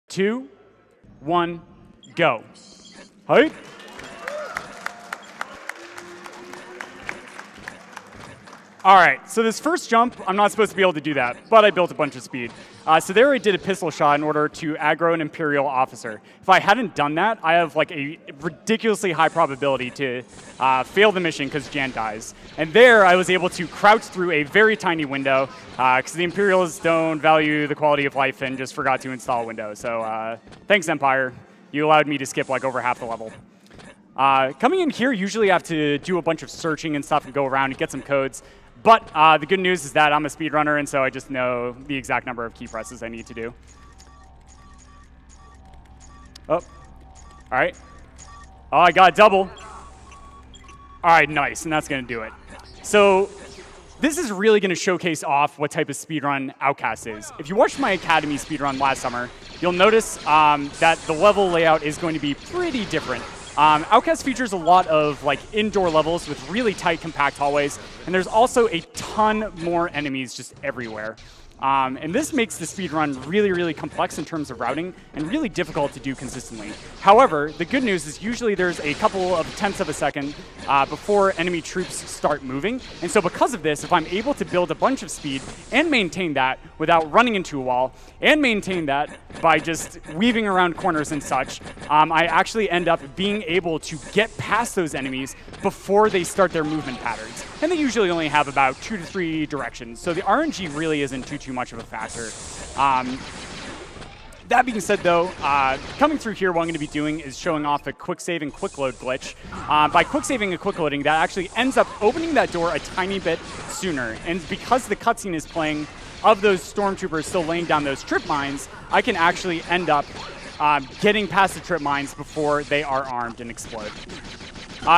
2, 1, go. Hey. All right, so this first jump, I'm not supposed to be able to do that, but I built a bunch of speed. So there I did a pistol shot in order to aggro an Imperial officer. If I hadn't done that, I have like a ridiculously high probability to fail the mission because Jan dies. And there I was able to crouch through a very tiny window because the Imperials don't value the quality of life and just forgot to install a window. So thanks, Empire. You allowed me to skip like over half the level. Coming in here, usually I have to do a bunch of searching and stuff and go around and get some codes. But the good news is that I'm a speedrunner, and so I just know the exact number of key presses I need to do. Oh, all right. Oh, I got a double. All right, nice, and that's going to do it. So this is really going to showcase off what type of speedrun Outcast is. If you watched my Academy speedrun last summer, you'll notice that the level layout is going to be pretty different. Outcast features a lot of like indoor levels with really tight, compact hallways, and there's also a ton more enemies just everywhere. And this makes the speedrun really, really complex in terms of routing and really difficult to do consistently. However, the good news is usually there's a couple of tenths of a second before enemy troops start moving. And so because of this, if I'm able to build a bunch of speed and maintain that without running into a wall, and maintain that by just weaving around corners and such, I actually end up being able to get past those enemies before they start their movement patterns. And they usually only have about 2 to 3 directions, so the RNG really isn't too much of a factor. That being said, though, coming through here, what I'm going to be doing is showing off a quick save and quick load glitch. By quick saving and quick loading, that actually ends up opening that door a tiny bit sooner. And because the cutscene is playing of those stormtroopers still laying down those trip mines, I can actually end up getting past the trip mines before they are armed and explode.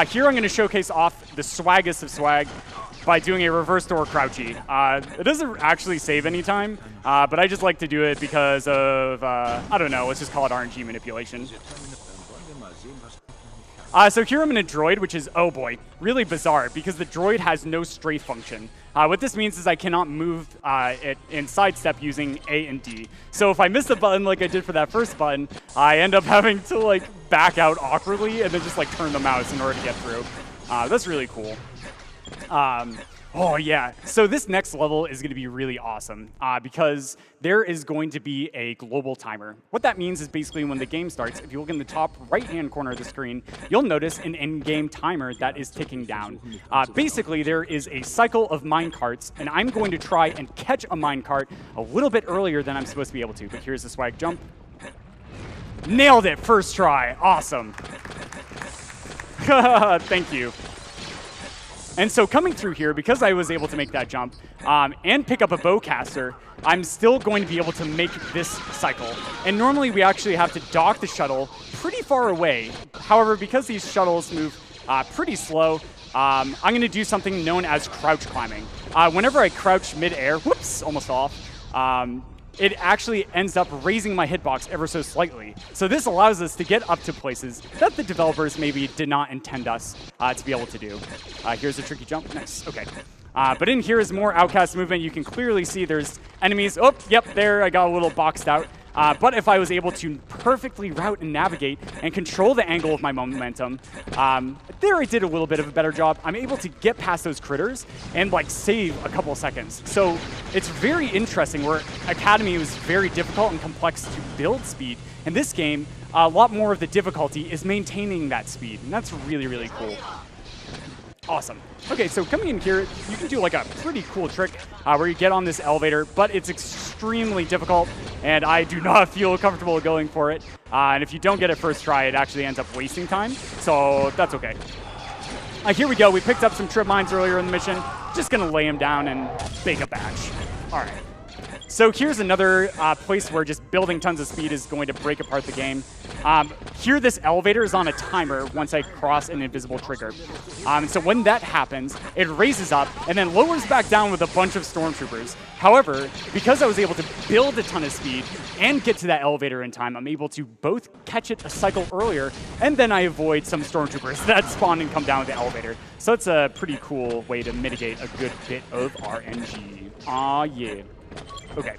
Here I'm going to showcase off the swaggest of swag by doing a reverse door crouchy. It doesn't actually save any time, but I just like to do it because of, I don't know, let's just call it RNG manipulation. So here I'm in a droid, which is, oh boy, really bizarre because the droid has no strafe function. What this means is I cannot move it in sidestep using A and D. So if I miss a button like I did for that first button, I end up having to like back out awkwardly and then just like turn the mouse in order to get through. That's really cool. Oh yeah, so this next level is going to be really awesome because there is going to be a global timer. What that means is basically when the game starts, if you look in the top right-hand corner of the screen, you'll notice an in-game timer that is ticking down. Basically, there is a cycle of minecarts, and I'm going to try and catch a minecart a little bit earlier than I'm supposed to be able to. But here's the swag jump. Nailed it, first try, awesome. Thank you. And so coming through here, because I was able to make that jump and pick up a bowcaster, I'm still going to be able to make this cycle. And normally we actually have to dock the shuttle pretty far away. However, because these shuttles move pretty slow, I'm going to do something known as crouch climbing. Whenever I crouch mid-air, whoops, almost off, it actually ends up raising my hitbox ever so slightly. So this allows us to get up to places that the developers maybe did not intend us to be able to do. Here's a tricky jump. Nice. Okay. But in here is more Outcast movement. You can clearly see there's enemies. Oh, yep, there I got a little boxed out. But if I was able to perfectly route and navigate and control the angle of my momentum, there I did a little bit of a better job. I'm able to get past those critters and like save a couple seconds. So it's very interesting where Academy was very difficult and complex to build speed. In this game, a lot more of the difficulty is maintaining that speed, and that's really, really cool. Awesome. Okay, so coming in here, you can do like a pretty cool trick where you get on this elevator, but it's extremely difficult, and I do not feel comfortable going for it. And if you don't get it first try, it actually ends up wasting time, so that's okay. Here we go. We picked up some trip mines earlier in the mission. Just going to lay them down and bake a batch. All right. So here's another place where just building tons of speed is going to break apart the game. Here, this elevator is on a timer once I cross an invisible trigger. So when that happens, it raises up and then lowers back down with a bunch of stormtroopers. However, because I was able to build a ton of speed and get to that elevator in time, I'm able to both catch it a cycle earlier, and then I avoid some stormtroopers that spawn and come down with the elevator. So it's a pretty cool way to mitigate a good bit of RNG. Aw, yeah. Okay.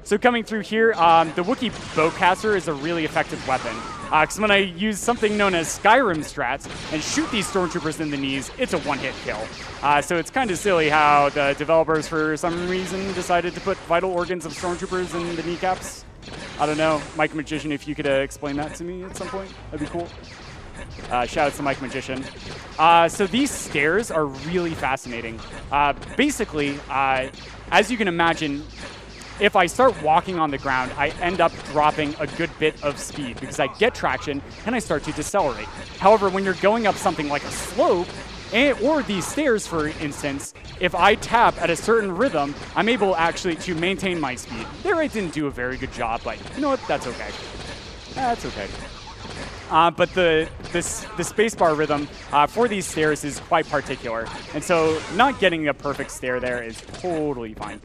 So coming through here, the Wookiee Bowcaster is a really effective weapon. Because when I use something known as Skyrim strats and shoot these stormtroopers in the knees, it's a one-hit kill. So it's kind of silly how the developers, for some reason, decided to put vital organs of stormtroopers in the kneecaps. I don't know, Mike Magician, if you could explain that to me at some point, that'd be cool. Shout out to Mike Magician. So these stairs are really fascinating. Basically, as you can imagine, if I start walking on the ground, I end up dropping a good bit of speed because I get traction and I start to decelerate. However, when you're going up something like a slope, or these stairs, for instance, if I tap at a certain rhythm, I'm able actually to maintain my speed. There I didn't do a very good job, but you know what, that's okay. That's okay. But the spacebar rhythm for these stairs is quite particular. And so not getting a perfect stair there is totally fine.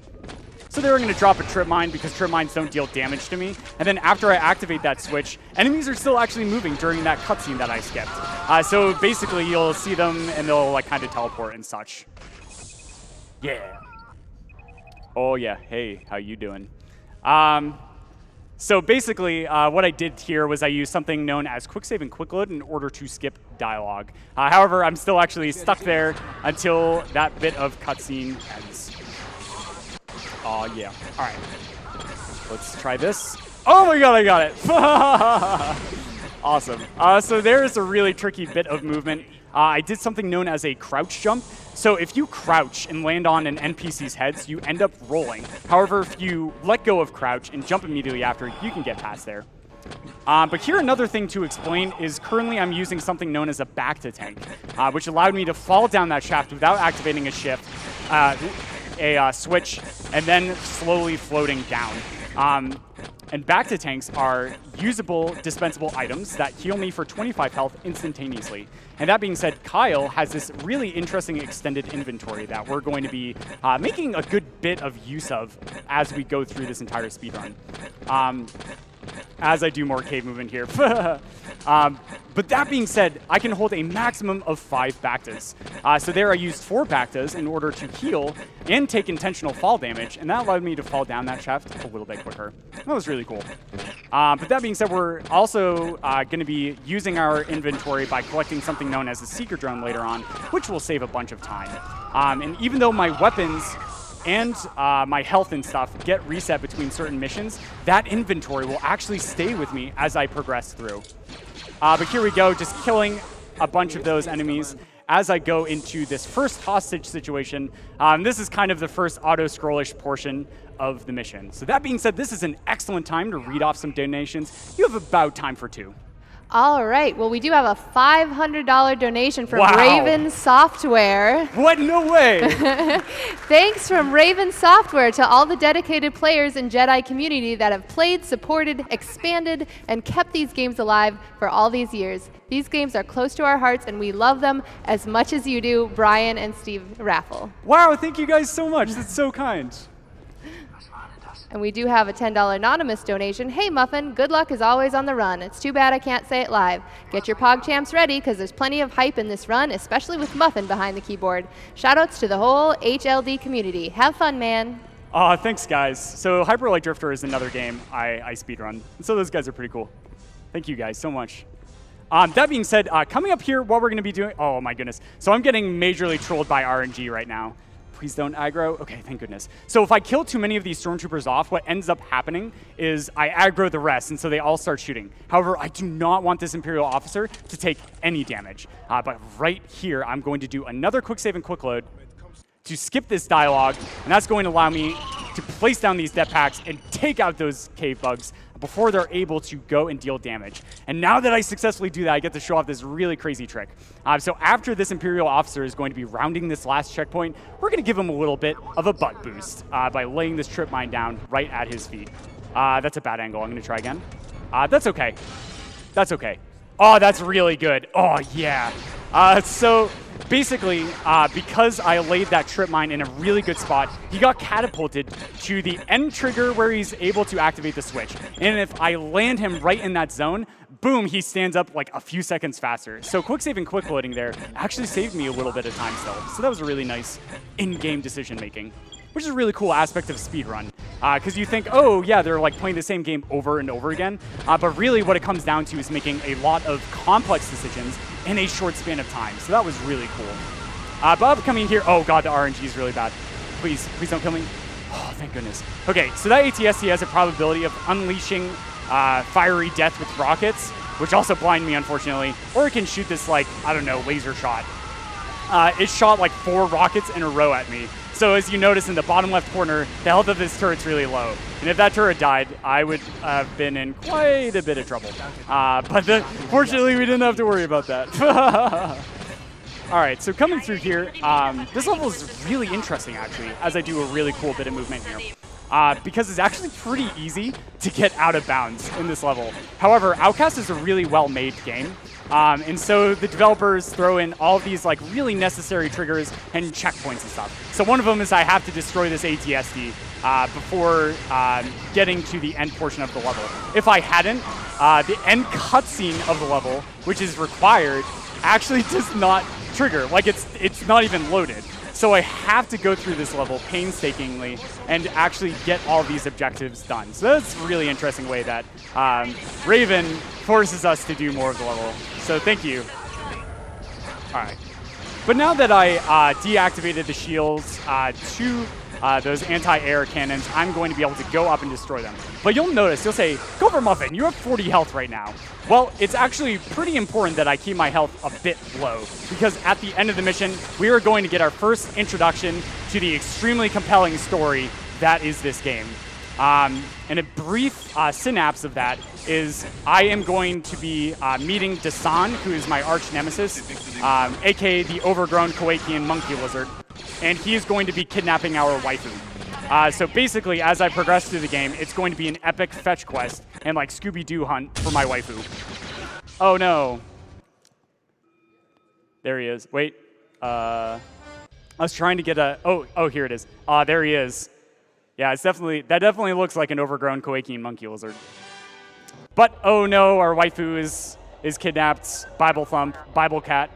So there I'm going to drop a trip mine because trip mines don't deal damage to me. And then after I activate that switch, enemies are still actually moving during that cutscene that I skipped. So basically you'll see them and they'll like kind of teleport and such. Yeah. Oh yeah, hey, how you doing? So basically, what I did here was I used something known as quick save and quick load in order to skip dialogue. However, I'm still actually stuck there until that bit of cutscene ends. Oh yeah, all right. Let's try this. Oh my god, I got it. Awesome. So there's a really tricky bit of movement. I did something known as a crouch jump. So if you crouch and land on an NPC's heads, you end up rolling. However, if you let go of crouch and jump immediately after, you can get past there. But here another thing to explain is currently I'm using something known as a back-to-tank, which allowed me to fall down that shaft without activating a shift, a switch, and then slowly floating down. And back-to-tanks are usable, dispensable items that heal me for 25 health instantaneously. And that being said, Kyle has this really interesting extended inventory that we're going to be making a good bit of use of as we go through this entire speedrun. As I do more cave movement here. But that being said, I can hold a maximum of 5 Bactas. So there I used 4 Bactas in order to heal and take intentional fall damage, and that allowed me to fall down that shaft a little bit quicker. That was really cool. But that being said, we're also going to be using our inventory by collecting something known as a Seeker Drone later on, which will save a bunch of time. And even though my weapons and my health and stuff get reset between certain missions, that inventory will actually stay with me as I progress through. But here we go, just killing a bunch of those enemies as I go into this first hostage situation. This is kind of the first auto-scrollish portion of the mission. So that being said, this is an excellent time to read off some donations. You have about time for 2. All right. Well, we do have a $500 donation from Wow. Raven Software. What? No way. Thanks from Raven Software to all the dedicated players in Jedi community that have played, supported, expanded, and kept these games alive for all these years. These games are close to our hearts, and we love them as much as you do, Brian and Steve Raffle. Wow, thank you guys so much. That's so kind. And we do have a $10 anonymous donation. Hey, Muffin, good luck as always on the run. It's too bad I can't say it live. Get your PogChamps ready, because there's plenty of hype in this run, especially with Muffin behind the keyboard. Shoutouts to the whole HLD community. Have fun, man. Thanks, guys. So Hyperlight Drifter is another game I speedrun. So those guys are pretty cool. Thank you guys so much. That being said, coming up here, what we're going to be doing... Oh, my goodness. So I'm getting majorly trolled by RNG right now. Please don't aggro. Okay, thank goodness. So if I kill too many of these stormtroopers off, what ends up happening is I aggro the rest, and so they all start shooting. However, I do not want this Imperial officer to take any damage. But right here, I'm going to do another quick save and quick load to skip this dialogue, and that's going to allow me to place down these depth packs and take out those cave bugs before they're able to go and deal damage. And now that I successfully do that, I get to show off this really crazy trick. So after this Imperial officer is going to be rounding this last checkpoint, we're going to give him a little bit of a butt boost by laying this trip mine down right at his feet. That's a bad angle. I'm going to try again. That's okay. That's okay. Oh, that's really good. Oh, yeah. So basically, because I laid that trip mine in a really good spot, he got catapulted to the end trigger where he's able to activate the switch. And if I land him right in that zone, boom, he stands up like a few seconds faster. So quick save and quick loading there actually saved me a little bit of time still. So that was a really nice in-game decision making, which is a really cool aspect of speedrun. because you think, oh, yeah, they're like playing the same game over and over again. But really what it comes down to is making a lot of complex decisions in a short span of time. So that was really cool. But coming here, oh god, the RNG is really bad. Please don't kill me. Oh, thank goodness. Okay, so that ATST has a probability of unleashing fiery death with rockets, which also blind me, unfortunately. Or it can shoot this, like, I don't know, laser shot. It shot like 4 rockets in a row at me. So as you notice in the bottom left corner, the health of this turret's really low. And if that turret died, I would have been in quite a bit of trouble. But fortunately, we didn't have to worry about that. All right, so coming through here, this level is really interesting, actually, as I do a really cool bit of movement here. Because it's actually pretty easy to get out of bounds in this level. However, Outcast is a really well-made game. And so the developers throw in all of these like really necessary triggers and checkpoints and stuff. So one of them is I have to destroy this ATSD before getting to the end portion of the level. If I hadn't, the end cutscene of the level, which is required, actually does not trigger. Like it's not even loaded. So I have to go through this level painstakingly and actually get all these objectives done. So that's a really interesting way that Raven forces us to do more of the level. So thank you. All right. But now that I deactivated the shields to those anti-air cannons, I'm going to be able to go up and destroy them. But you'll notice, you'll say, Gopher Muffin, you have 40 health right now. Well, it's actually pretty important that I keep my health a bit low, because at the end of the mission, we are going to get our first introduction to the extremely compelling story that is this game. And a brief synapse of that is I am going to be meeting Dasan, who is my arch nemesis, aka the overgrown Kowakian monkey lizard, and he is going to be kidnapping our waifu. So basically, as I progress through the game, it's going to be an epic fetch quest and like Scooby-Doo hunt for my waifu. Oh no. There he is. Wait. I was trying to get a... Oh, here it is. There he is. Yeah, that definitely looks like an overgrown Kowakian monkey lizard. But oh no, our waifu is kidnapped. Bible Thump, Bible Cat.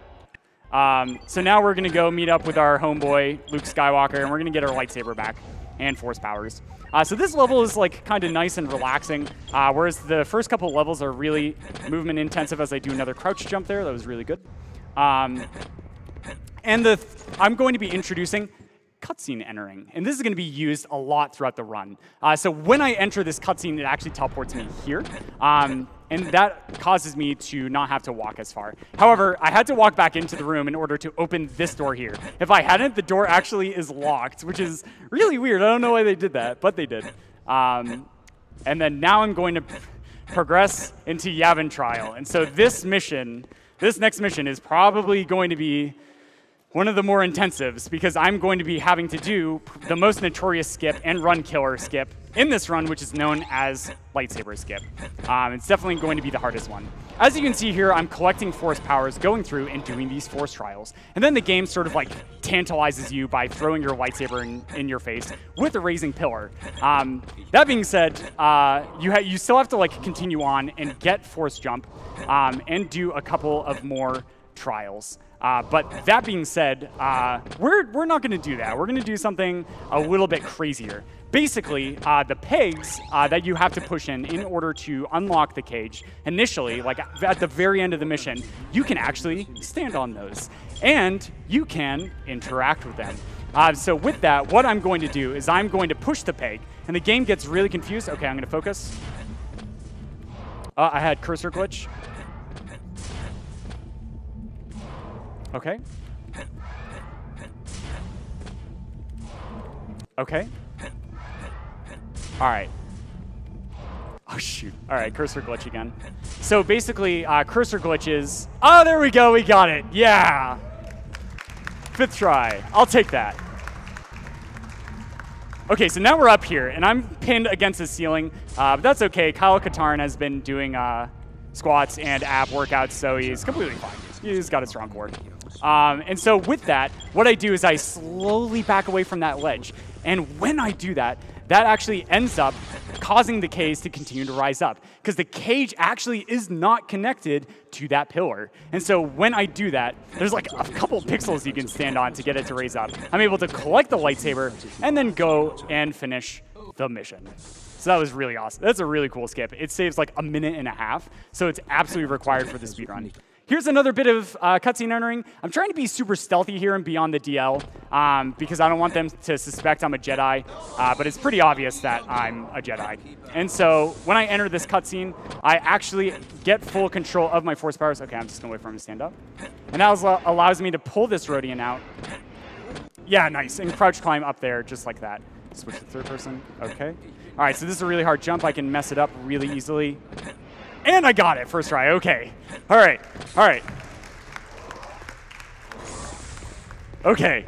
So now we're gonna go meet up with our homeboy Luke Skywalker, and we're gonna get our lightsaber back and force powers. So this level is like kind of nice and relaxing, whereas the first couple levels are really movement intensive. As I do another crouch jump there, that was really good. And I'm going to be introducing cutscene entering, and this is going to be used a lot throughout the run. So when I enter this cutscene, it actually teleports me here, and that causes me to not have to walk as far. However, I had to walk back into the room in order to open this door here. If I hadn't, the door actually is locked, which is really weird. I don't know why they did that, but they did. And then now I'm going to progress into Yavin Trial, and so this next mission is probably going to be one of the more intensives, because I'm going to be having to do the most notorious skip and run killer skip in this run, which is known as lightsaber skip. It's definitely going to be the hardest one. As you can see here, I'm collecting force powers, going through and doing these force trials. And then the game sort of like tantalizes you by throwing your lightsaber in your face with a raising pillar. That being said, you still have to like continue on and get force jump and do a couple of more trials. But that being said, we're not going to do that. We're going to do something a little bit crazier. Basically, the pegs that you have to push in order to unlock the cage, initially, like at the very end of the mission, you can actually stand on those. And you can interact with them. So with that, what I'm going to do is I'm going to push the peg, and the game gets really confused. Okay, I'm going to focus. I had cursor glitch. Okay. Okay. All right. Oh, shoot. All right, cursor glitch again. So basically, cursor glitches. Oh, there we go. We got it. Yeah. 5th try. I'll take that. Okay, so now we're up here, and I'm pinned against the ceiling. But that's okay. Kyle Katarn has been doing squats and ab workouts, so he's completely fine. He's got a strong core. And so with that, what I do is I slowly back away from that ledge. And when I do that, that actually ends up causing the cage to continue to rise up, because the cage actually is not connected to that pillar. And so when I do that, there's like a couple pixels you can stand on to get it to raise up. I'm able to collect the lightsaber and then go and finish the mission. So that was really awesome. That's a really cool skip. It saves like 1.5 minutes, so it's absolutely required for the speedrun. Here's another bit of cutscene entering. I'm trying to be super stealthy here and be on the DL because I don't want them to suspect I'm a Jedi, but it's pretty obvious that I'm a Jedi. And so when I enter this cutscene, I actually get full control of my force powers. Okay, I'm just gonna wait for him to stand up. And that allows me to pull this Rodian out. Yeah, nice, and crouch climb up there just like that. Switch to third person, okay. All right, so this is a really hard jump. I can mess it up really easily. And I got it, first try, okay. All right. Okay.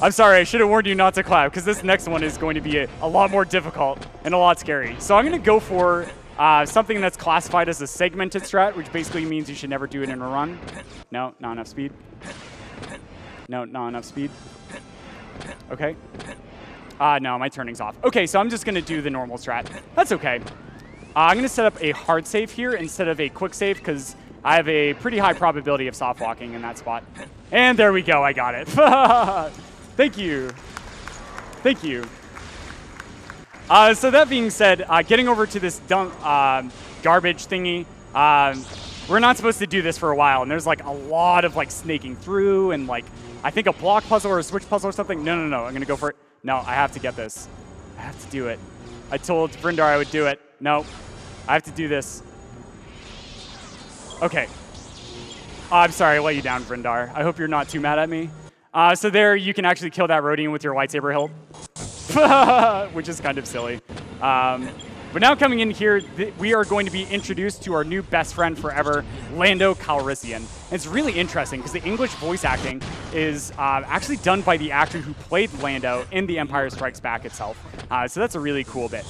I'm sorry, I should have warned you not to clap, because this next one is going to be a lot more difficult and a lot scary. So I'm gonna go for something that's classified as a segmented strat, which basically means you should never do it in a run. No, not enough speed. No, not enough speed. Okay. No, my turning's off. Okay, so I'm just gonna do the normal strat. That's okay. I'm gonna set up a hard save here instead of a quick save because I have a pretty high probability of soft walking in that spot. And there we go, I got it. Thank you. Thank you. So that being said, getting over to this garbage thingy, we're not supposed to do this for a while, and there's like a lot of like snaking through and like, I think a block puzzle or a switch puzzle or something. No, I'm gonna go for it. No, I have to get this. I have to do it. I told Vrindar I would do it. No, I have to do this. Okay. I'm sorry, I let you down, Vrindar. I hope you're not too mad at me. So there, you can actually kill that Rodian with your lightsaber hilt, which is kind of silly. But now coming in here, we are going to be introduced to our new best friend forever, Lando Calrissian. And it's really interesting because the English voice acting is actually done by the actor who played Lando in The Empire Strikes Back itself. So that's a really cool bit.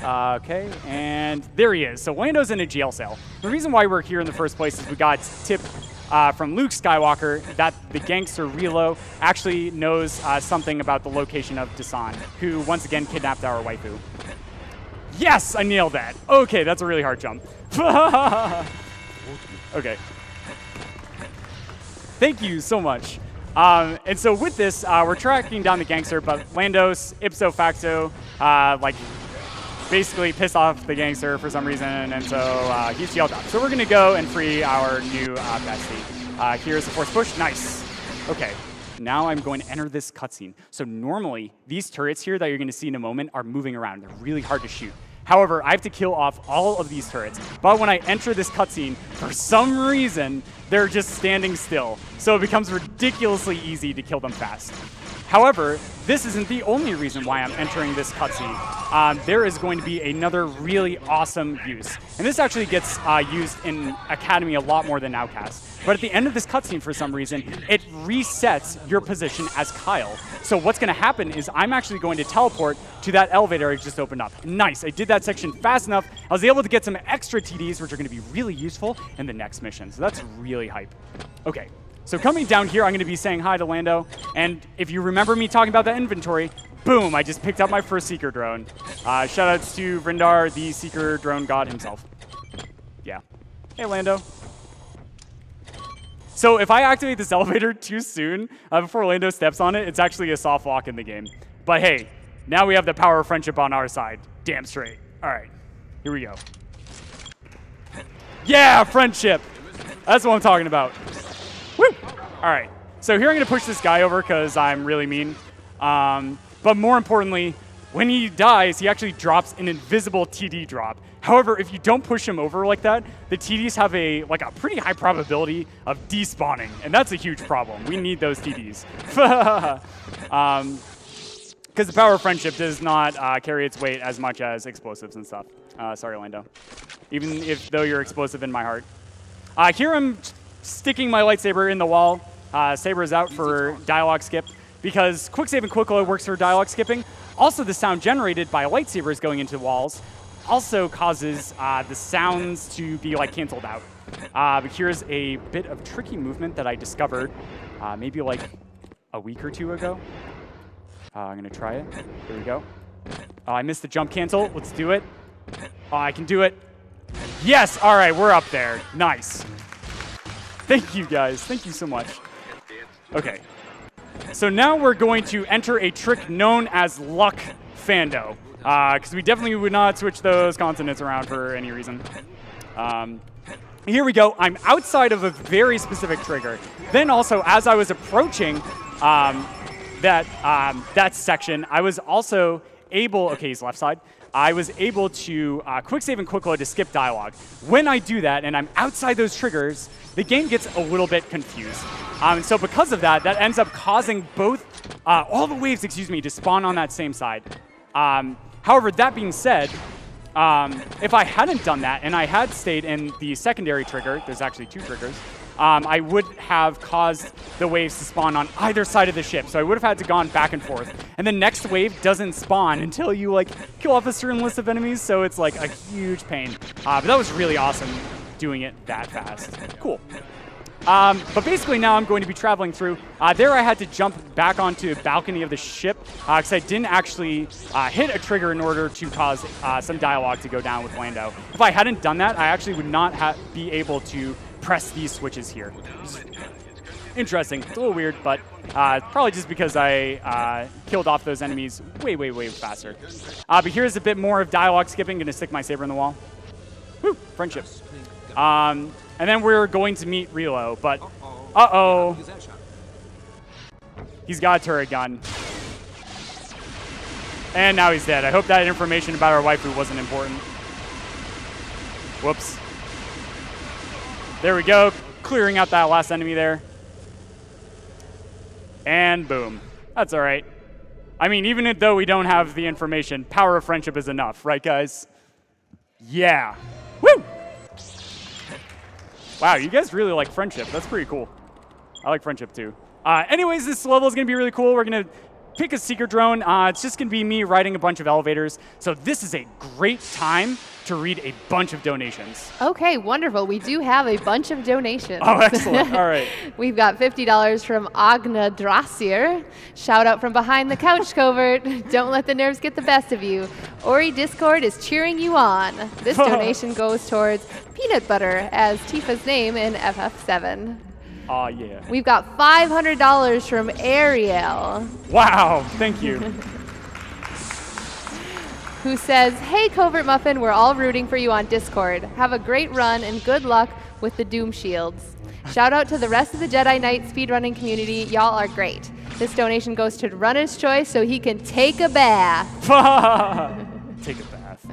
Okay, and there he is. So Lando's in a jail cell. The reason why we're here in the first place is we got tip from Luke Skywalker that the gangster Relo actually knows something about the location of Dasan, who once again kidnapped our waifu. Yes, I nailed that. Okay, that's a really hard jump. Okay. Thank you so much. And so with this, we're tracking down the gangster, but Lando's ipso facto, like, basically pissed off the gangster for some reason, and so he's jailed up. So we're gonna go and free our new bestie. Here's the force push, nice. Okay, now I'm going to enter this cutscene. So normally, these turrets here that you're gonna see in a moment are moving around. They're really hard to shoot. However, I have to kill off all of these turrets. But when I enter this cutscene, for some reason, they're just standing still. So it becomes ridiculously easy to kill them fast. However, this isn't the only reason why I'm entering this cutscene. There is going to be another really awesome use. And this actually gets used in Academy a lot more than Outcast. But at the end of this cutscene, for some reason, it resets your position as Kyle. So what's going to happen is I'm actually going to teleport to that elevator I just opened up. Nice, I did that section fast enough. I was able to get some extra TDs, which are going to be really useful in the next mission. So that's really hype. Okay. So coming down here, I'm going to be saying hi to Lando. And if you remember me talking about that inventory, boom, I just picked up my first Seeker drone. Shoutouts to Vrindar, the Seeker drone god himself. Yeah. Hey, Lando. So if I activate this elevator too soon, before Lando steps on it, it's actually a soft walk in the game. But hey, now we have the power of friendship on our side. Damn straight. All right, here we go. Yeah, friendship. That's what I'm talking about. Woo! All right, so here I'm gonna push this guy over because I'm really mean. But more importantly, when he dies, he actually drops an invisible TD drop. However, if you don't push him over like that, the TDs have a pretty high probability of despawning, and that's a huge problem. We need those TDs. Because the power of friendship does not carry its weight as much as explosives and stuff. Sorry, Lando. Even though you're explosive in my heart. Here I'm sticking my lightsaber in the wall. Saber is out for dialogue skip because quick save and quick load works for dialogue skipping. Also, the sound generated by lightsabers going into walls also causes the sounds to be canceled out. But here's a bit of tricky movement that I discovered maybe like a week or two ago. I'm gonna try it. Here we go. I missed the jump cancel. Let's do it. I can do it. Yes, all right, we're up there. Nice. Thank you, guys. Thank you so much. Okay. so now we're going to enter a trick known as Luck Fando, because we definitely would not switch those consonants around for any reason. Here we go. I'm outside of a very specific trigger. Then also, as I was approaching that section, I was also able, OK, he's left side. I was able to quick save and quick load to skip dialogue. When I do that and I'm outside those triggers, the game gets a little bit confused. And so because of that, that ends up causing both, all the waves, excuse me, to spawn on that same side. However, that being said, if I hadn't done that and I had stayed in the secondary trigger, there's actually 2 triggers, I would have caused the waves to spawn on either side of the ship. So I would have had to gone back and forth. And the next wave doesn't spawn until you like kill off a certain list of enemies. So it's like a huge pain. But that was really awesome doing it that fast. Cool. But basically now I'm going to be traveling through. There I had to jump back onto the balcony of the ship because I didn't actually hit a trigger in order to cause some dialogue to go down with Lando. If I hadn't done that, I actually would not be able to press these switches here. Interesting. It's a little weird, but probably just because I killed off those enemies way, way, way faster. But here's a bit more of dialogue skipping. Going to stick my saber in the wall. Woo, friendship. And then we're going to meet Relo, but uh-oh. He's got a turret gun. And now he's dead. I hope that information about our waifu wasn't important. Whoops. There we go, clearing out that last enemy there. And boom. That's all right. I mean, even though we don't have the information, power of friendship is enough, right, guys? Yeah. Woo! Wow, you guys really like friendship. That's pretty cool. I like friendship, too. Anyways, this level is going to be really cool. We're going to pick a seeker drone. It's just going to be me riding a bunch of elevators. So this is a great time to read a bunch of donations. Okay, wonderful. We do have a bunch of donations. Oh, excellent. All right. We've got $50 from Agna Drasier. Shout out from behind the couch covert. Don't let the nerves get the best of you. Ori Discord is cheering you on. This donation goes towards peanut butter as Tifa's name in FF7. Oh, yeah. We've got $500 from Ariel. Wow, thank you. Who says, hey, Covert Muffin, we're all rooting for you on Discord. Have a great run and good luck with the Doom Shields. Shout out to the rest of the Jedi Knight speedrunning community. Y'all are great. This donation goes to Runner's Choice so he can take a bath. Take a bath.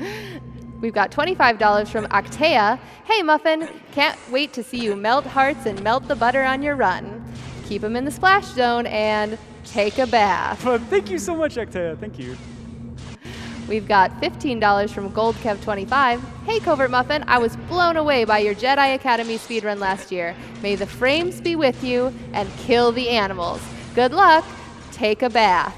We've got $25 from Actea. Hey, Muffin, can't wait to see you melt hearts and melt the butter on your run. Keep them in the splash zone and take a bath. Thank you so much, Actea. Thank you. We've got $15 from GoldKev25. Hey, Covert Muffin, I was blown away by your Jedi Academy speedrun last year. May the frames be with you and kill the animals. Good luck. Take a bath.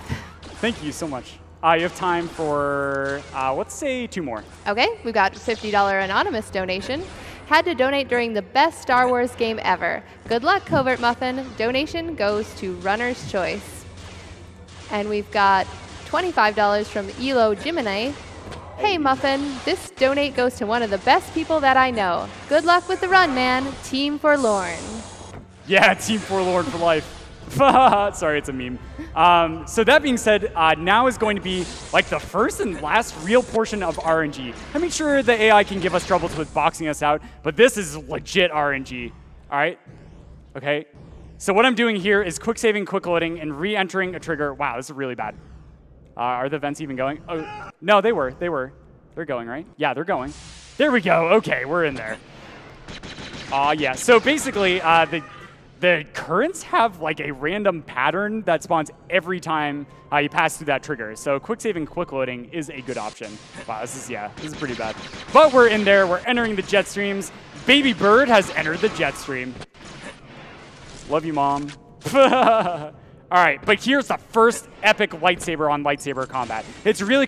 Thank you so much. You have time for, let's say 2 more. Okay, we've got $50 anonymous donation. Had to donate during the best Star Wars game ever. Good luck, Covert Muffin. Donation goes to Runner's Choice. And we've got $25 from Elo Jimine. Hey, Muffin, this donate goes to one of the best people that I know. Good luck with the run, man. Team Forlorn. Yeah, Team Forlorn for life. Sorry, it's a meme. So that being said, now is going to be like the first and last real portion of RNG. I mean, sure, the AI can give us troubles with boxing us out, but this is legit RNG. All right? Okay. So what I'm doing here is quick saving, quick loading, and re-entering a trigger. Wow, this is really bad. Are the vents even going? Oh, no, they were. They're going, right? Yeah, they're going. There we go. Okay, we're in there. Yeah. So basically, the currents have like a random pattern that spawns every time you pass through that trigger. So quick saving, quick loading is a good option. Wow, this is pretty bad. But we're in there. We're entering the jet streams. Baby Bird has entered the jet stream. Love you, Mom. All right, but here's the first epic lightsaber on lightsaber combat. It's really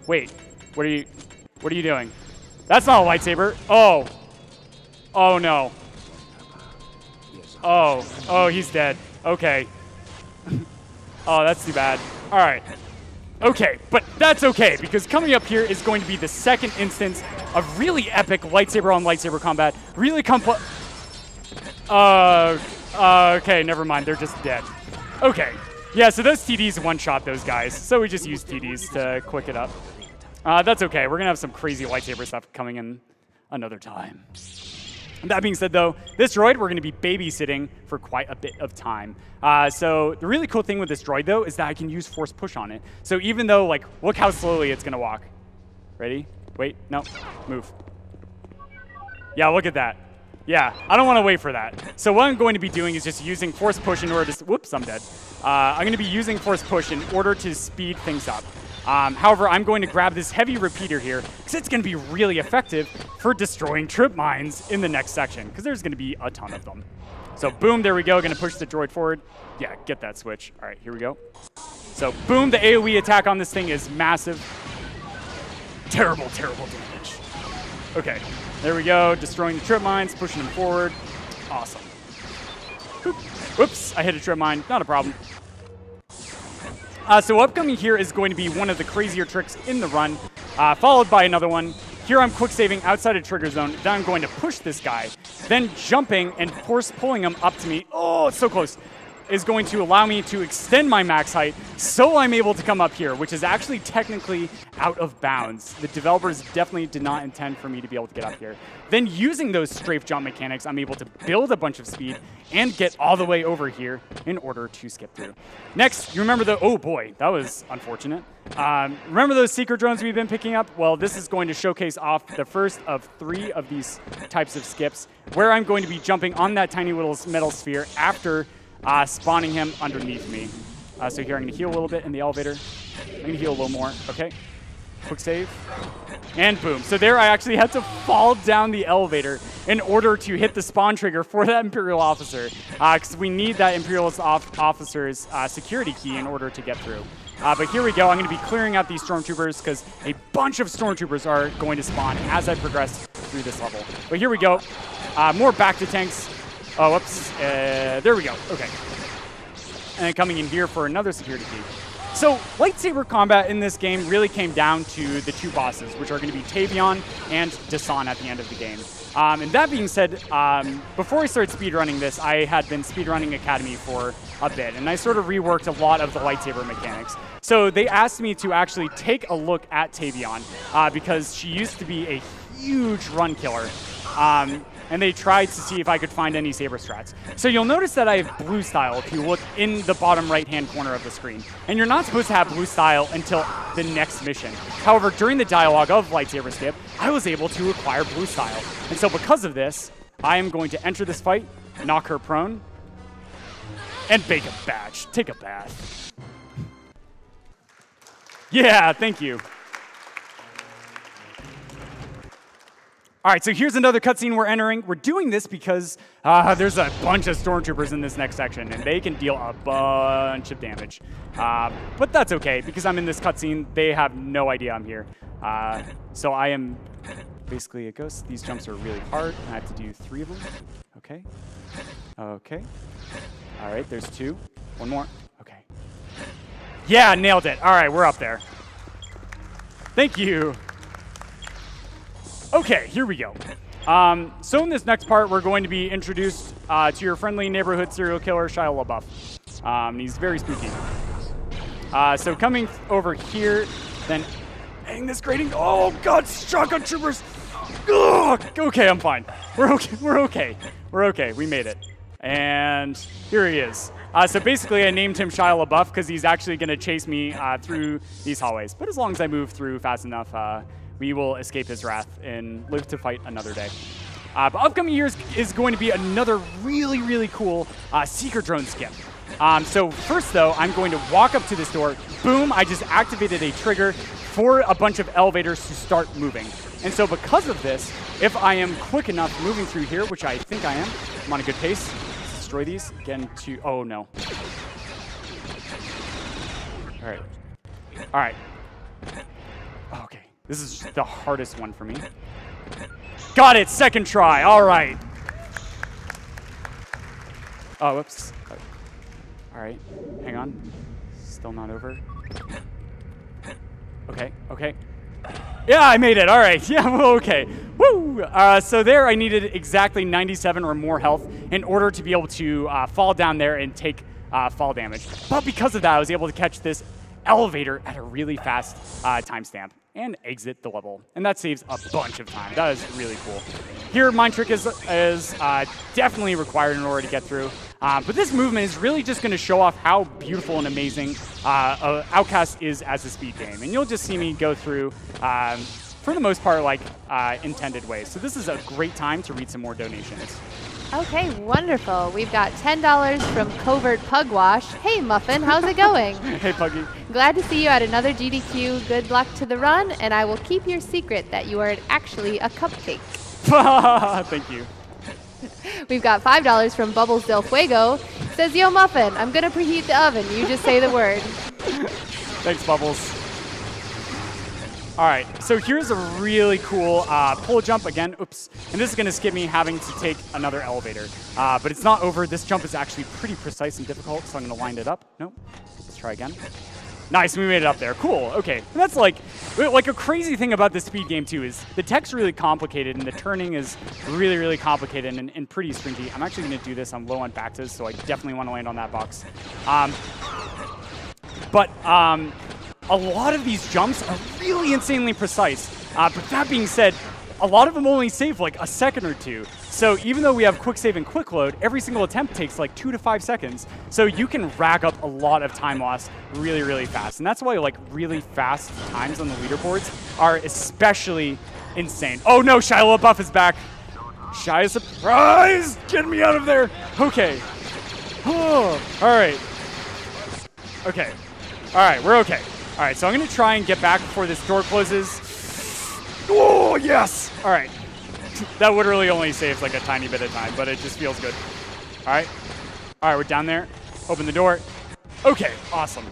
wait, what are you doing? That's not a lightsaber. Oh. Oh no. Oh, he's dead. Okay. Oh, that's too bad. All right. Okay, but that's okay, because coming up here is going to be the second instance of really epic lightsaber on lightsaber combat. Really okay, never mind. They're just dead. Okay, Yeah, so those TDs one-shot those guys. So we just use TDs to quick it up. That's okay. We're going to have some crazy lightsaber stuff coming in another time. That being said, though, this droid we're going to be babysitting for quite a bit of time. So the really cool thing with this droid, though, is that I can use force push on it. So even though, like, look how slowly it's going to walk. Ready? Wait. No. Move. Yeah, look at that. Yeah, I don't want to wait for that. So what I'm going to be doing is just using force push in order to... Whoops, I'm dead. I'm going to be using force push in order to speed things up. However, I'm going to grab this heavy repeater here because it's going to be really effective for destroying trip mines in the next section because there's going to be a ton of them. So boom, there we go. Going to push the droid forward. Yeah, get that switch. All right, here we go. So boom, the AoE attack on this thing is massive. Terrible, terrible damage. Okay, there we go. Destroying the trip mines, pushing them forward. Awesome. Oop. Whoops, I hit a trip mine. Not a problem. So upcoming here is going to be one of the crazier tricks in the run, followed by another one. Here I'm quick saving outside of trigger zone. Then I'm going to push this guy. Then jumping and force pulling him up to me. Oh, it's so close. Is going to allow me to extend my max height so I'm able to come up here, which is actually technically out of bounds. The developers definitely did not intend for me to be able to get up here. Then using those strafe jump mechanics, I'm able to build a bunch of speed and get all the way over here in order to skip through. Next, you remember the, oh boy, that was unfortunate. Remember those secret drones we've been picking up? Well, this is going to showcase off the first of 3 of these types of skips, where I'm going to be jumping on that tiny little metal sphere after spawning him underneath me. So here I'm going to heal a little bit in the elevator. I'm going to heal a little more. Okay. Quick save. And boom. So there I actually had to fall down the elevator in order to hit the spawn trigger for that Imperial officer. Because we need that Imperial officer's security key in order to get through. But here we go. I'm going to be clearing out these stormtroopers because a bunch of stormtroopers are going to spawn as I progress through this level. But here we go. More back to tanks. Oh, whoops. There we go. Okay. And then coming in here for another security key. So lightsaber combat in this game really came down to the 2 bosses, which are going to be Tavion and Dasan at the end of the game. And that being said, before I started speedrunning this, I had been speedrunning Academy for a bit, and I sort of reworked a lot of the lightsaber mechanics. So they asked me to actually take a look at Tavion because she used to be a huge run killer. And they tried to see if I could find any saber strats. So you'll notice that I have blue style if you look in the bottom right-hand corner of the screen. And you're not supposed to have blue style until the next mission. However, during the dialogue of Lightsaber Skip, I was able to acquire blue style. And so because of this, I am going to enter this fight, knock her prone, and bake a badge. Take a bath. Yeah, thank you. All right, so here's another cutscene we're entering. We're doing this because there's a bunch of stormtroopers in this next section, and they can deal a bunch of damage. But that's okay, because I'm in this cutscene. They have no idea I'm here. So I am basically a ghost. These jumps are really hard. I have to do 3 of them. Okay. Okay. All right, there's 2. 1 more. Okay. Yeah, nailed it. All right, we're up there. Thank you. Okay, here we go. So in this next part, we're going to be introduced to your friendly neighborhood serial killer, Shia LaBeouf. He's very spooky. So coming over here, then hang this grating. Oh God, shotgun troopers! Ugh! Okay, I'm fine. We're okay. We're okay. We're okay. We made it. And here he is. So basically, I named him Shia LaBeouf because he's actually going to chase me through these hallways. But as long as I move through fast enough, we will escape his wrath and live to fight another day. But upcoming years is going to be another really, really cool secret drone skip. So first, though, I'm going to walk up to this door. Boom, I just activated a trigger for a bunch of elevators to start moving. And so because of this, if I am quick enough moving through here, which I think I am, I'm on a good pace. Let's destroy these. Get into, oh no. All right. All right. Okay. This is the hardest one for me. Got it, 2nd try, all right. Oh, whoops. All right, hang on. Still not over. Okay, okay. Yeah, I made it, all right. Yeah, well, okay. Woo! So there I needed exactly 97 or more health in order to be able to fall down there and take fall damage. But because of that, I was able to catch this elevator at a really fast timestamp and exit the level. And that saves a bunch of time. That is really cool. Here, Mind Trick is definitely required in order to get through. But this movement is really just going to show off how beautiful and amazing Outcast is as a speed game. And you'll just see me go through, for the most part, like intended ways. So this is a great time to read some more donations. Okay, wonderful. We've got $10 from Covert Pugwash. Hey, Muffin, how's it going? Hey, Puggy. Glad to see you at another GDQ. Good luck to the run, and I will keep your secret that you are actually a cupcake. Thank you. We've got $5 from Bubbles Del Fuego. Says, yo, Muffin, I'm going to preheat the oven. You just say the word. Thanks, Bubbles. All right, so here's a really cool pull jump again. Oops. And this is going to skip me having to take another elevator. But it's not over. This jump is actually pretty precise and difficult, so I'm going to line it up. Nope. Let's try again. Nice, we made it up there. Cool, okay. And that's like a crazy thing about this speed game, too, is the tech's really complicated, and the turning is really, really complicated and pretty stringy. I'm actually going to do this. I'm low on Bactas, so I definitely want to land on that box. A lot of these jumps are really insanely precise. But that being said, a lot of them only save like a second or two. So even though we have quick save and quick load, every single attempt takes like 2 to 5 seconds. So you can rack up a lot of time loss really, really fast. And that's why like really fast times on the leaderboards are especially insane. Oh no, Shia LaBeouf is back. Shia, surprise! Get me out of there. Okay. Oh, all right. Okay. All right, we're okay. All right, so I'm going to try and get back before this door closes. Oh, yes! All right. That literally only saves like a tiny bit of time, but it just feels good. All right. All right, we're down there. Open the door. Okay, awesome.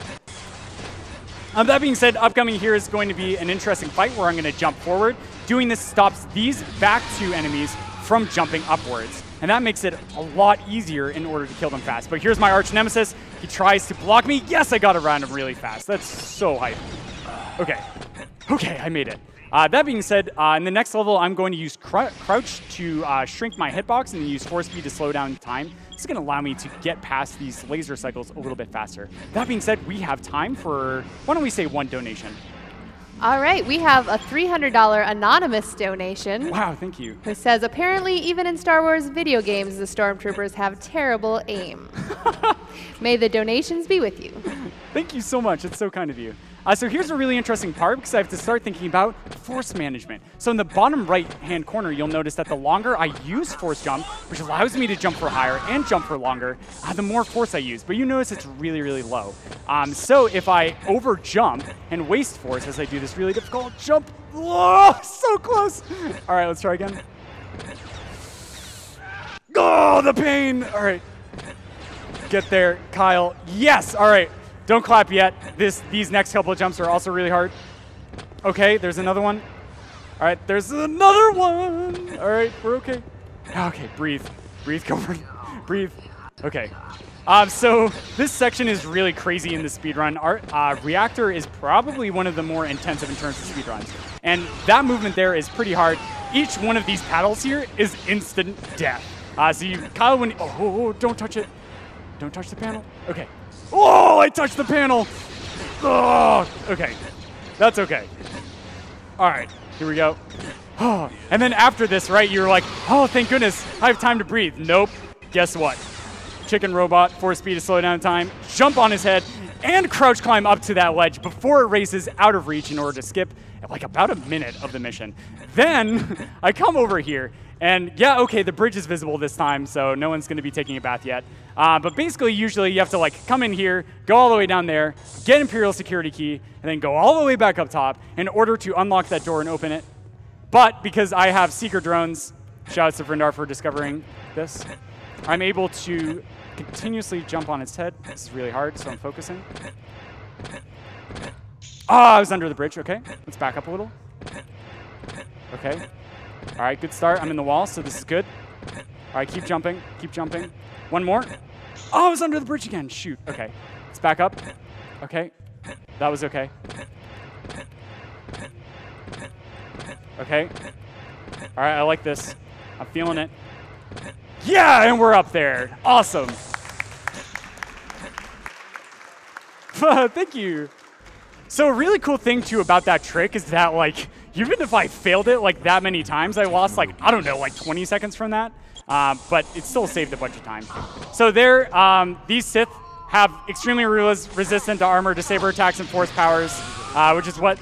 That being said, upcoming here is going to be an interesting fight where I'm going to jump forward. Doing this stops these back two enemies from jumping upwards. And that makes it a lot easier in order to kill them fast. But here's my arch nemesis. He tries to block me. Yes, I got around him really fast. That's so hype. Okay. Okay, I made it. That being said, in the next level, I'm going to use crouch to shrink my hitbox and then use force speed to slow down time. This is going to allow me to get past these laser cycles a little bit faster. That being said, we have time for, why don't we say one donation? All right, we have a $300 anonymous donation. Wow, thank you. Who says, apparently even in Star Wars video games, the stormtroopers have terrible aim. May the donations be with you. Thank you so much. It's so kind of you. So here's a really interesting part because I have to start thinking about force management. So in the bottom right-hand corner, you'll notice that the longer I use force jump, which allows me to jump for higher and jump for longer, the more force I use. But you notice it's really, really low. So if I over jump and waste force as I do this really difficult jump, oh, so close. All right, let's try again. Oh, the pain. All right. Get there, Kyle. Yes. All right. Don't clap yet. These next couple of jumps are also really hard. Okay, there's another one. All right, there's another one. All right, we're okay. Okay, breathe. Breathe, Covert. Breathe. Okay. So this section is really crazy in the speedrun. Our Reactor is probably one of the more intensive in terms of speedruns. And that movement there is pretty hard. Each one of these paddles here is instant death. So Kyle, oh, don't touch it. Don't touch the panel. Okay. Oh, I touched the panel. Oh, okay. That's okay. All right, here we go. Oh, and then after this, right, you're like, oh, thank goodness, I have time to breathe. Nope. Guess what? Chicken robot, force speed to slow down time, jump on his head, and crouch climb up to that ledge before it races out of reach in order to skip like about a minute of the mission. Then I come over here, and yeah, okay, the bridge is visible this time, so no one's going to be taking a bath yet. But basically, usually you have to like come in here, go all the way down there, get Imperial security key, and then go all the way back up top in order to unlock that door and open it. But because I have seeker drones, shout out to Vrindar for discovering this, I'm able to continuously jump on its head. This is really hard, so I'm focusing. Ah, I was under the bridge. Okay, let's back up a little. Okay. All right, good start. I'm in the wall, so this is good. All right, keep jumping. Keep jumping. One more. Oh, I was under the bridge again. Shoot. Okay, let's back up. Okay, that was okay. Okay. All right, I like this. I'm feeling it. Yeah, and we're up there. Awesome. Thank you. So a really cool thing too about that trick is that like, even if I failed it like that many times, I lost like, I don't know, like 20 seconds from that. But it still saved a bunch of time. So there, these Sith have extremely resistant to armor, to saber attacks, and force powers, which is what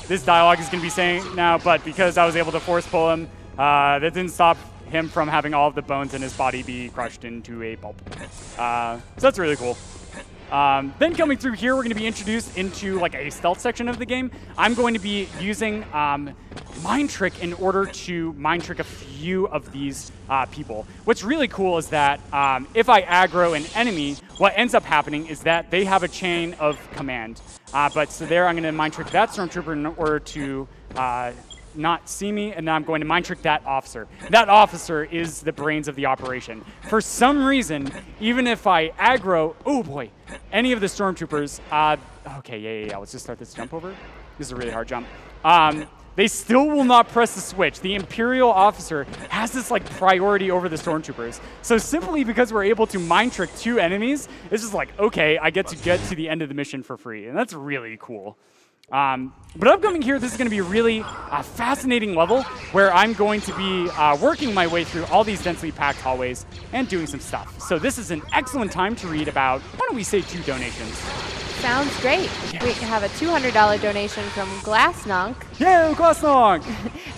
this dialogue is going to be saying now. But because I was able to force pull him, that didn't stop him from having all of the bones in his body be crushed into a pulp. So that's really cool. Then coming through here, we're going to be introduced into like a stealth section of the game. I'm going to be using Mind Trick in order to Mind Trick a few of these people. What's really cool is that if I aggro an enemy, what ends up happening is that they have a chain of command. So there, I'm going to Mind Trick that Stormtrooper in order to not see me, and then I'm going to Mind Trick that officer. That officer is the brains of the operation. For some reason, even if I aggro, oh boy, any of the Stormtroopers, okay, yeah, let's just start this jump over. This is a really hard jump. They still will not press the switch. The Imperial officer has this like priority over the Stormtroopers. So simply because we're able to Mind Trick 2 enemies, it's just like, okay, I get to the end of the mission for free, and that's really cool. But upcoming here, this is going to be a really fascinating level where I'm going to be working my way through all these densely packed hallways and doing some stuff. So this is an excellent time to read about, why don't we say 2 donations? Sounds great. Yeah. We have a $200 donation from Glassnonk. Yeah, Glassnonk!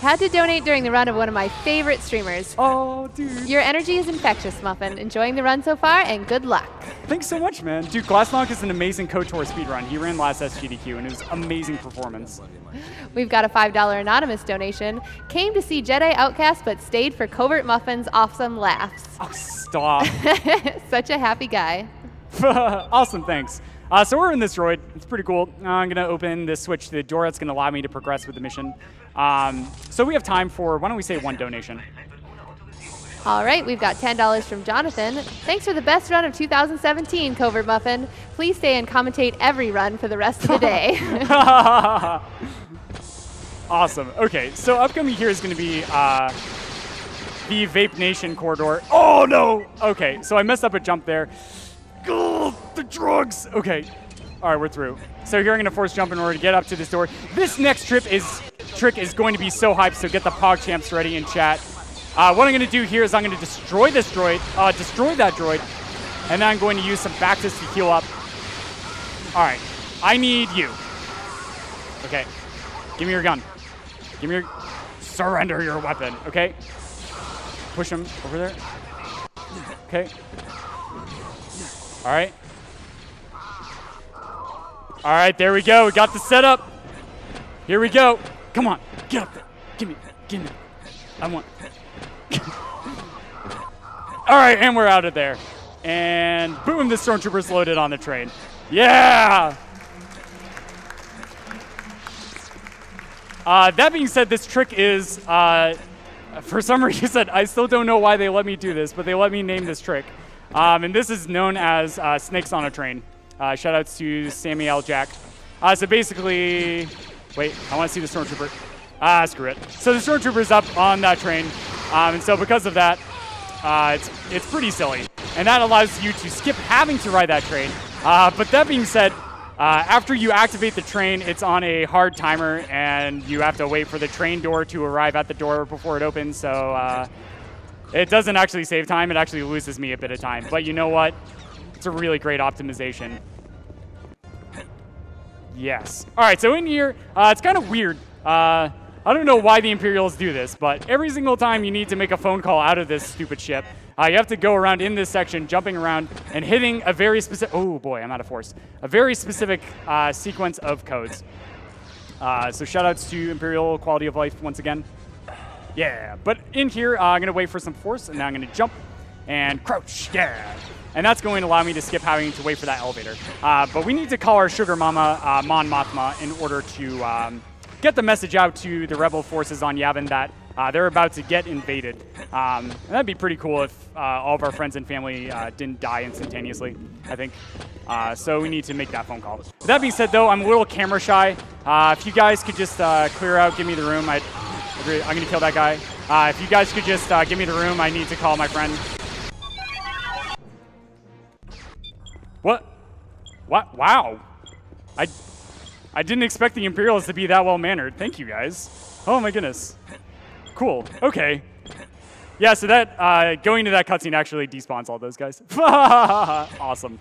Had to donate during the run of one of my favorite streamers. Oh, dude. Your energy is infectious, Muffin. Enjoying the run so far, and good luck. Thanks so much, man. Dude, Glassnonk is an amazing KOTOR speedrun. He ran last SGDQ, and it was amazing performance. We've got a $5 anonymous donation. Came to see Jedi Outcast, but stayed for Covert Muffin's awesome laughs. Oh, stop. Such a happy guy. Awesome, thanks. So we're in this droid. It's pretty cool. I'm going to open this switch to the door that's going to allow me to progress with the mission. So we have time for, why don't we say 1 donation? All right, we've got $10 from Jonathan. Thanks for the best run of 2017, Covert Muffin. Please stay and commentate every run for the rest of the day. Awesome. Okay, so upcoming here is going to be the Vape Nation corridor. Oh, no! Okay, so I messed up a jump there. Oh, the drugs! Okay. All right, we're through. So here I'm going to force jump in order to get up to this door. This next trick is going to be so hyped, so get the PogChamps ready in chat. What I'm going to do here is I'm going to destroy this droid, destroy that droid, and then I'm going to use some Bactus to heal up. All right. I need you. Okay. Give me your gun. Give me your... Surrender your weapon, okay? Push him over there. Okay. All right. All right, there we go. We got the setup. Here we go. Come on, get up there. Give me. I want. All right, and we're out of there. And boom, the Stormtrooper's loaded on the train. Yeah! That being said, this trick is, for some reason, I still don't know why they let me do this, but they let me name this trick. And this is known as Snakes on a Train. Shoutouts to Sammy L. Jack. So basically, wait, I want to see the Stormtrooper. Screw it. So the Stormtrooper's up on that train, and so because of that, it's pretty silly. And that allows you to skip having to ride that train. But that being said, after you activate the train, it's on a hard timer, and you have to wait for the train door to arrive at the door before it opens, so it doesn't actually save time. It actually loses me a bit of time. But you know what? It's a really great optimization. Yes. All right, so in here, it's kind of weird. I don't know why the Imperials do this, but every single time you need to make a phone call out of this stupid ship, you have to go around in this section, jumping around and hitting a very specific, oh boy, I'm out of force, a very specific sequence of codes. So shout outs to Imperial quality of life once again. Yeah, but in here, I'm going to wait for some force, and now I'm going to jump and crouch. Yeah. And that's going to allow me to skip having to wait for that elevator. But we need to call our sugar mama, Mon Mothma, in order to get the message out to the rebel forces on Yavin that they're about to get invaded. And that'd be pretty cool if all of our friends and family didn't die instantaneously, I think. So we need to make that phone call. That being said, though, I'm a little camera shy. If you guys could just clear out, give me the room. I'm going to kill that guy. If you guys could just give me the room, I need to call my friend. What? What? Wow. I didn't expect the Imperials to be that well-mannered. Thank you, guys. Oh, my goodness. Cool. Okay. Yeah, so that going to that cutscene actually despawns all those guys. Awesome.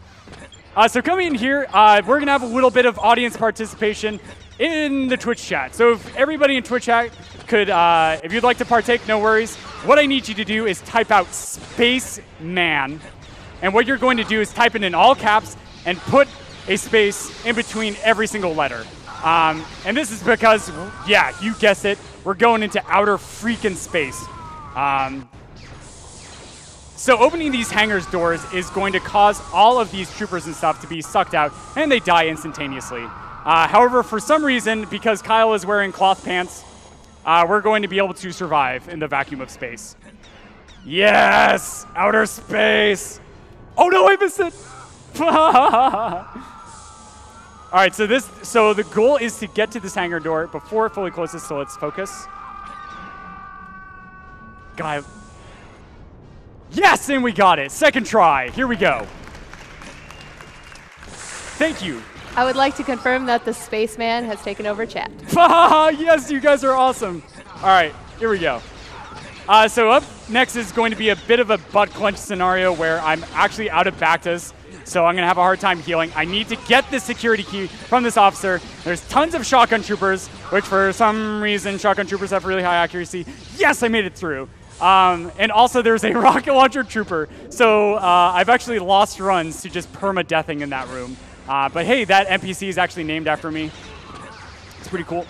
So coming in here, we're going to have a little bit of audience participation in the Twitch chat. So if everybody in Twitch chat could, if you'd like to partake, no worries. What I need you to do is type out Spaceman. And what you're going to do is type it in all caps and put a space in between every single letter. And this is because, yeah, you guessed it, we're going into outer freaking space. So opening these hangars doors is going to cause all of these troopers and stuff to be sucked out, and they die instantaneously. However, for some reason, because Kyle is wearing cloth pants, we're going to be able to survive in the vacuum of space. Yes! Outer space! Oh no, I missed it! All right, so the goal is to get to this hangar door before it fully closes, so let's focus. Guy. Yes, and we got it. Second try. Here we go. Thank you. I would like to confirm that the Spaceman has taken over chat. Yes, you guys are awesome. All right, here we go. So up next is going to be a bit of a butt clench scenario where I'm actually out of Bactas, so I'm going to have a hard time healing. I need to get the security key from this officer. There's tons of shotgun troopers, which for some reason shotgun troopers have really high accuracy. Yes, I made it through. And also there's a rocket launcher trooper. So I've actually lost runs to just perma-deathing in that room. But hey, that NPC is actually named after me. It's pretty cool.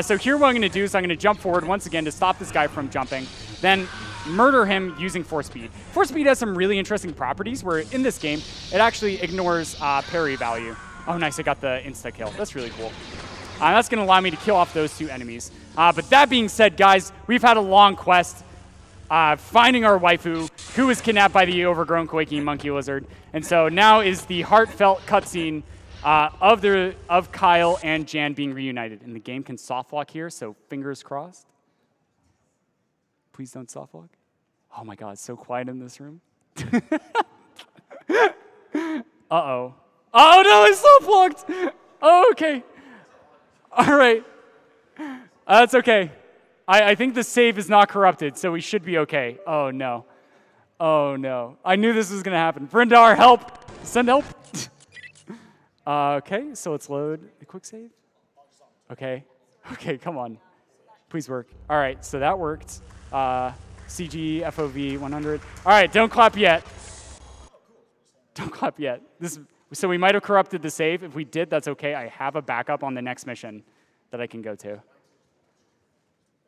So here what I'm going to do is I'm going to jump forward once again to stop this guy from jumping, then murder him using Force Speed. Force Speed has some really interesting properties where in this game, it actually ignores parry value. Oh, nice, I got the insta-kill. That's really cool. That's going to allow me to kill off those two enemies. But that being said, guys, we've had a long quest finding our waifu, who was kidnapped by the overgrown quaking monkey lizard. And so now is the heartfelt cutscene of Kyle and Jan being reunited. And the game can soft lock here, so fingers crossed. Please don't soft lock. Oh my God, it's so quiet in this room. Uh-oh. Oh no, it's soft locked! Oh, okay. All right. That's okay. I think the save is not corrupted, so we should be okay. Oh, no. Oh, no. I knew this was going to happen. Vrindar, help! Send help! Okay, so let's load the quick save. Okay. Okay, come on. Please work. All right, so that worked. CG, FOV, 100. All right, don't clap yet. Don't clap yet. So we might have corrupted the save. If we did, that's okay. I have a backup on the next mission that I can go to.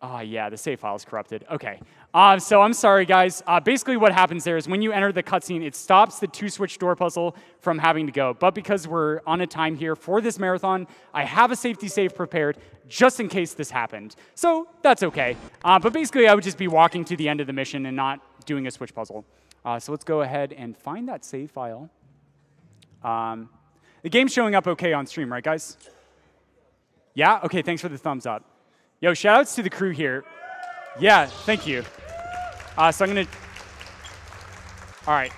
Oh, yeah, the save file is corrupted. Okay. So I'm sorry, guys. Basically what happens there is when you enter the cutscene, it stops the two-switch door puzzle from having to go. But because we're on a time here for this marathon, I have a safety save prepared just in case this happened. So that's okay. But basically, I would just be walking to the end of the mission and not doing a switch puzzle. So let's go ahead and find that save file. The game's showing up okay on stream, right, guys? Yeah? Okay, thanks for the thumbs up. Yo, shout-outs to the crew here. Yeah, thank you. So I'm going to... All right.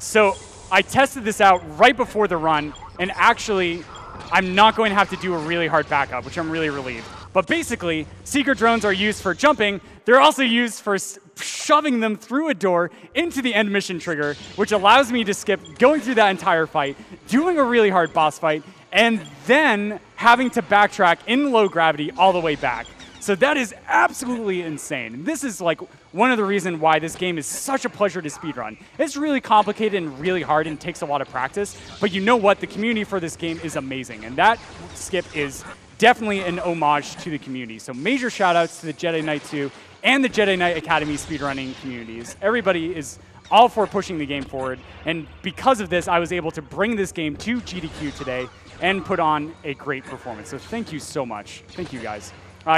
So I tested this out right before the run, and actually, I'm not going to have to do a really hard backup, which I'm really relieved. But basically, secret drones are used for jumping. They're also used for shoving them through a door into the end mission trigger, which allows me to skip going through that entire fight, doing a really hard boss fight, and then having to backtrack in low gravity all the way back. So that is absolutely insane. And this is like one of the reasons why this game is such a pleasure to speedrun. It's really complicated and really hard and takes a lot of practice, but you know what? The community for this game is amazing, and that skip is definitely an homage to the community. So major shout outs to the Jedi Knight 2 and the Jedi Knight Academy speedrunning communities. Everybody is all for pushing the game forward, and because of this, I was able to bring this game to GDQ today and put on a great performance. So thank you so much. Thank you, guys.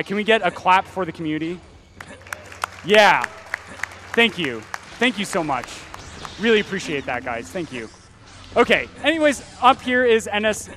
Can we get a clap for the community? Yeah. Thank you. Thank you so much. Really appreciate that, guys. Thank you. Okay. Anyways, up here is NS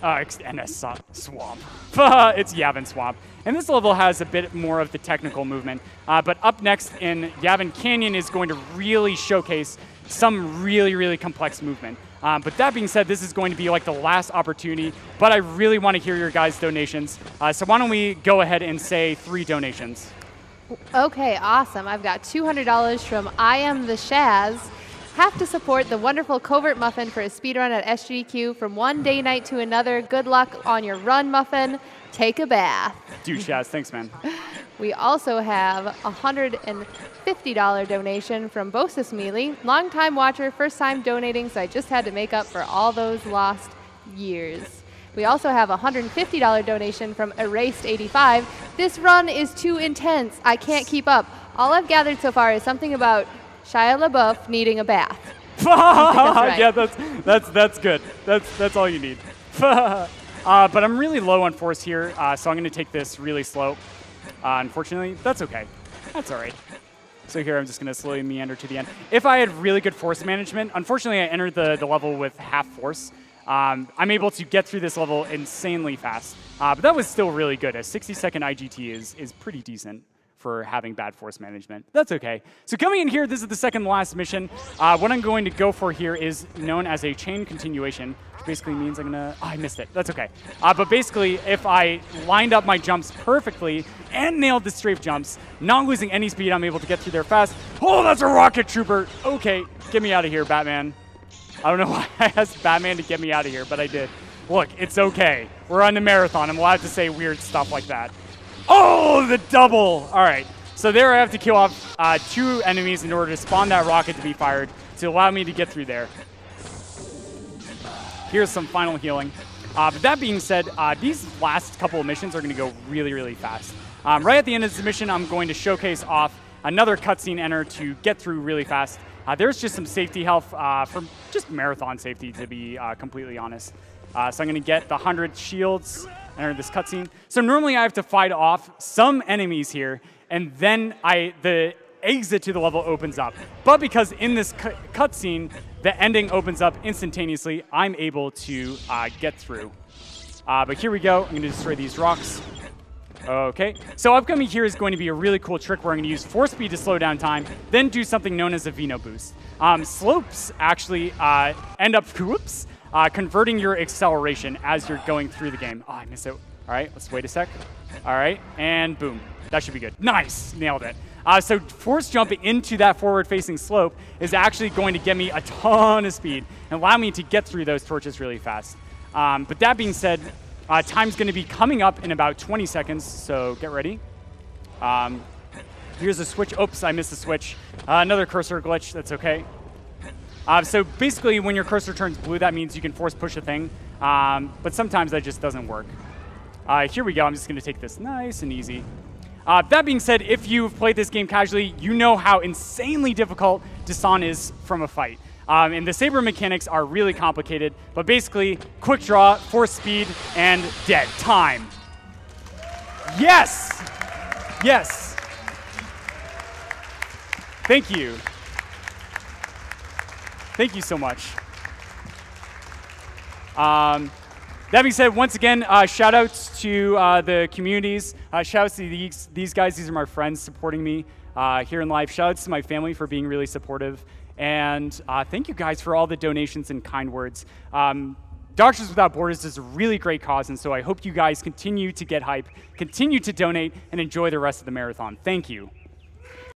Swamp. It's Yavin Swamp. And this level has a bit more of the technical movement. But up next in Yavin Canyon is going to really showcase some really, really complex movement. But that being said, this is going to be like the last opportunity, but I really want to hear your guys' donations. So why don't we go ahead and say 3 donations. Okay, awesome. I've got $200 from I Am the Shaz. Have to support the wonderful Covert Muffin for a speedrun at SGDQ from one day night to another. Good luck on your run, Muffin. Take a bath. Dude, Shaz, thanks, man. We also have a $150 donation from Bosis Mealy. Long-time watcher, first time donating, so I just had to make up for all those lost years. We also have a $150 donation from Erased85. This run is too intense. I can't keep up. All I've gathered so far is something about Shia LaBeouf needing a bath. Right. Yeah, that's good. That's all you need. But I'm really low on force here, so I'm going to take this really slow. Unfortunately, that's okay. That's all right. So here I'm just going to slowly meander to the end. If I had really good force management, unfortunately I entered the level with half force. I'm able to get through this level insanely fast. But that was still really good. A 60-second IGT is pretty decent for having bad force management. That's okay. So coming in here, this is the second last mission. What I'm going to go for here is known as a chain continuation, which basically means I'm gonna, I missed it, that's okay. But basically, if I lined up my jumps perfectly and nailed the strafe jumps, not losing any speed, I'm able to get through there fast. Oh, that's a rocket trooper. Okay, get me out of here, Batman. I don't know why I asked Batman to get me out of here, but I did. Look, it's okay. We're on the marathon. I'm allowed to say weird stuff like that. Oh, the double! All right, so there I have to kill off 2 enemies in order to spawn that rocket to be fired to allow me to get through there. Here's some final healing. But that being said, these last couple of missions are going to go really, really fast. Right at the end of this mission, I'm going to showcase off another cutscene enter to get through really fast. There's just some safety health for just marathon safety, to be completely honest. So I'm going to get the 100 shields, enter this cutscene. So normally I have to fight off some enemies here, and then the exit to the level opens up. But because in this cutscene, the ending opens up instantaneously, I'm able to get through. But here we go. I'm going to destroy these rocks. Okay, so upcoming here is going to be a really cool trick where I'm going to use force speed to slow down time, then do something known as a Vino boost. Slopes actually end up converting your acceleration as you're going through the game. Oh, I missed it. All right, let's wait a sec. All right, and boom. That should be good. Nice, nailed it. So force jumping into that forward-facing slope is actually going to get me a ton of speed and allow me to get through those torches really fast. But that being said, time's going to be coming up in about 20 seconds, so get ready. Here's a switch. Oops, I missed the switch. Another cursor glitch. That's okay. So basically, when your cursor turns blue, that means you can force push a thing. But sometimes that just doesn't work. Here we go. I'm just going to take this nice and easy. That being said, if you've played this game casually, you know how insanely difficult Dasan is from a fight. And the saber mechanics are really complicated, but basically, quick draw, force speed, and dead. Time. Yes! Yes! Thank you. Thank you so much. That being said, once again, shout-outs to the communities. Shout-outs to these guys. These are my friends supporting me here in life. Shout-outs to my family for being really supportive. And thank you guys for all the donations and kind words. Doctors Without Borders is a really great cause, and so I hope you guys continue to get hype, continue to donate, and enjoy the rest of the marathon. Thank you.